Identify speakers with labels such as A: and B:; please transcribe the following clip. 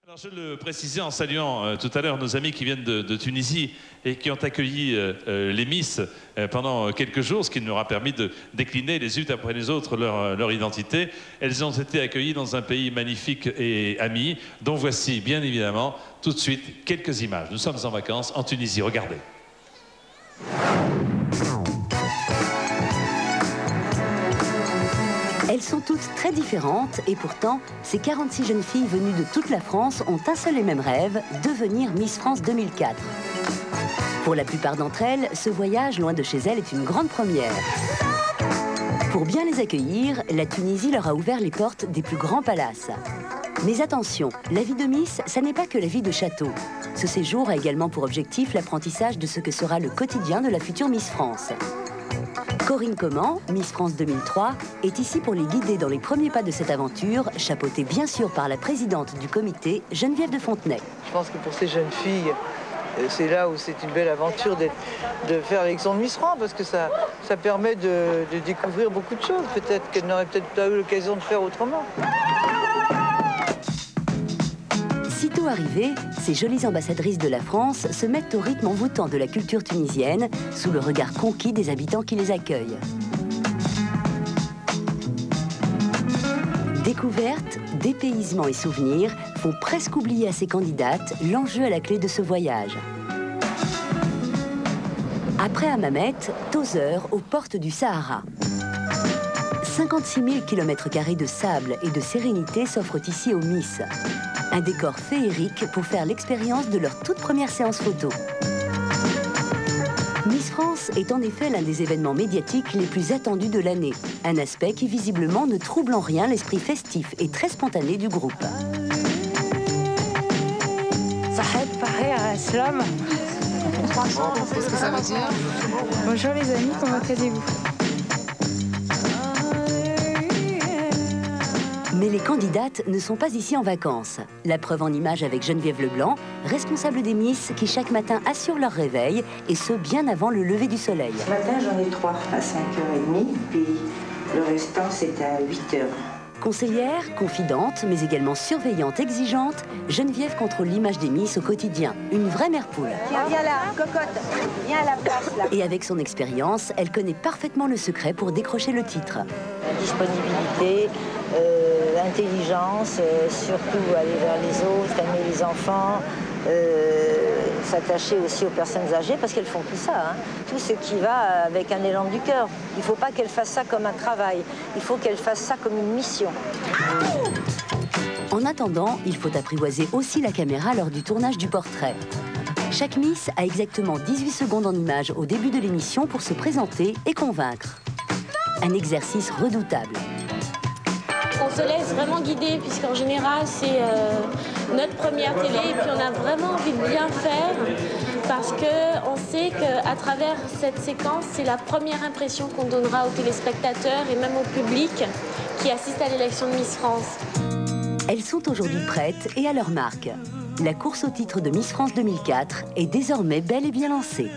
A: Alors je le précisais en saluant tout à l'heure nos amis qui viennent de Tunisie et qui ont accueilli les Miss pendant quelques jours, ce qui nous aura permis de décliner les unes après les autres leur identité. Elles ont été accueillies dans un pays magnifique et ami, dont voici bien évidemment tout de suite quelques images. Nous sommes en vacances en Tunisie, regardez.
B: Elles sont toutes très différentes et pourtant, ces 46 jeunes filles venues de toute la France ont un seul et même rêve, devenir Miss France 2004. Pour la plupart d'entre elles, ce voyage loin de chez elles est une grande première. Pour bien les accueillir, la Tunisie leur a ouvert les portes des plus grands palaces. Mais attention, la vie de Miss, ça n'est pas que la vie de château. Ce séjour a également pour objectif l'apprentissage de ce que sera le quotidien de la future Miss France. Corinne Comment, Miss France 2003, est ici pour les guider dans les premiers pas de cette aventure, chapeautée bien sûr par la présidente du comité, Geneviève de Fontenay.
C: Je pense que pour ces jeunes filles, c'est là où c'est une belle aventure de faire l'élection de Miss France, parce que ça permet de découvrir beaucoup de choses, peut-être qu'elles n'auraient peut-être pas eu l'occasion de faire autrement.
B: Sitôt arrivées, ces jolies ambassadrices de la France se mettent au rythme envoûtant de la culture tunisienne, sous le regard conquis des habitants qui les accueillent. Découvertes, dépaysement et souvenirs font presque oublier à ces candidates l'enjeu à la clé de ce voyage. Après Hammamet, Tozeur, aux portes du Sahara. 56 000 km² de sable et de sérénité s'offrent ici aux Miss. Un décor féerique pour faire l'expérience de leur toute première séance photo. Miss France est en effet l'un des événements médiatiques les plus attendus de l'année. Un aspect qui visiblement ne trouble en rien l'esprit festif et très spontané du groupe.
D: Qu'est-ce que ça veut dire?
E: Bonjour les amis, comment allez-vous?
B: Mais les candidates ne sont pas ici en vacances. La preuve en image avec Geneviève Leblanc, responsable des Miss qui chaque matin assurent leur réveil, et ce bien avant le lever du soleil.
F: Ce matin, j'en ai 3 à 5h30, puis le restant, c'est à 8h.
B: Conseillère, confidente, mais également surveillante, exigeante, Geneviève contrôle l'image des Miss au quotidien. Une vraie mère poule.
F: Viens là, cocotte, viens à la place là.
B: Et avec son expérience, elle connaît parfaitement le secret pour décrocher le titre.
G: Disponibilité, intelligence, surtout aller vers les autres, aimer les enfants, s'attacher aussi aux personnes âgées, parce qu'elles font tout ça, hein. Tout ce qui va avec un élan du cœur. Il ne faut pas qu'elles fassent ça comme un travail, il faut qu'elles fassent ça comme une mission.
B: En attendant, il faut apprivoiser aussi la caméra lors du tournage du portrait. Chaque Miss a exactement 18 secondes en image au début de l'émission pour se présenter et convaincre. Un exercice redoutable.
H: On se laisse vraiment guider, puisqu'en général, c'est notre première télé, et puis on a vraiment envie de bien faire, parce qu'on sait qu'à travers cette séquence, c'est la première impression qu'on donnera aux téléspectateurs et même au public qui assiste à l'élection de Miss France.
B: Elles sont aujourd'hui prêtes et à leur marque. La course au titre de Miss France 2004 est désormais bel et bien lancée.